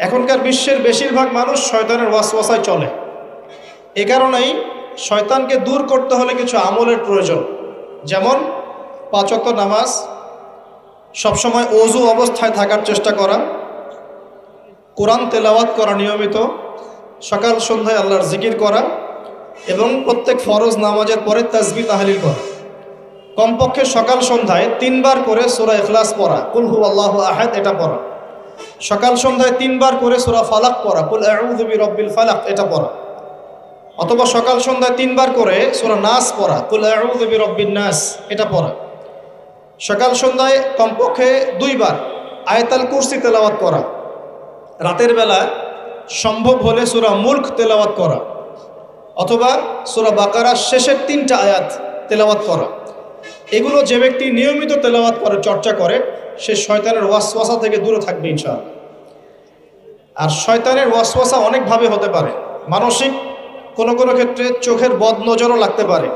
এখনকার বিশ্বের বেশিরভাগ মানুষ শয়তানের ওয়াসওয়াসায় চলে। এ কারণেই শয়তানকে দূর করতে হলে কিছু আমলের প্রয়োজন, যেমন 5 ওয়াক্ত নামাজ, সবসময় ওযু অবস্থায় থাকার চেষ্টা করা, কোরআন তেলাওয়াত করা নিয়মিত, সকাল সন্ধ্যায় আল্লাহর জিকির করা এবং প্রত্যেক ফরজ নামাজের পরে তাসবিহ তাহলিল করা। কমপক্ষে সকাল সন্ধ্যায় 3 বার করে সূরা ইখলাস পড়া, কুল হুয়াল্লাহু আহাদ এটা পড়া। সকাল সন্ধ্যায় 3 বার করে সূরা ফালাক পড়া, কুল আউযু বিরাব্বিল ফালাক এটা পড়া। অথবা সকাল সন্ধ্যায় 3 বার করে সূরা নাস পড়া, কুল আউযু বিরাব্বিন নাস এটা পড়া। সকাল সন্ধ্যায় কমপক্ষে 2 বার আয়াতুল কুরসি তেলাওয়াত করা। রাতের বেলা সম্ভব হলে সূরা মুলক তেলাওয়াত করা, অথবা সূরা বাকারার শেষের 3টা আয়াত তেলাওয়াত করা। এগুলো যে ব্যক্তি নিয়মিত তেলাওয়াত করে, চর্চা করে, সে শয়তানের ওয়াসওয়াসা থেকে দূরে থাকবে ইনশাআল্লাহ। আর শয়তানের ওয়াসওয়াসা অনেকভাবে হতে পারে। মানসিক, কোনো কোনো ক্ষেত্রে চোখের বদনজরও লাগতে পারে।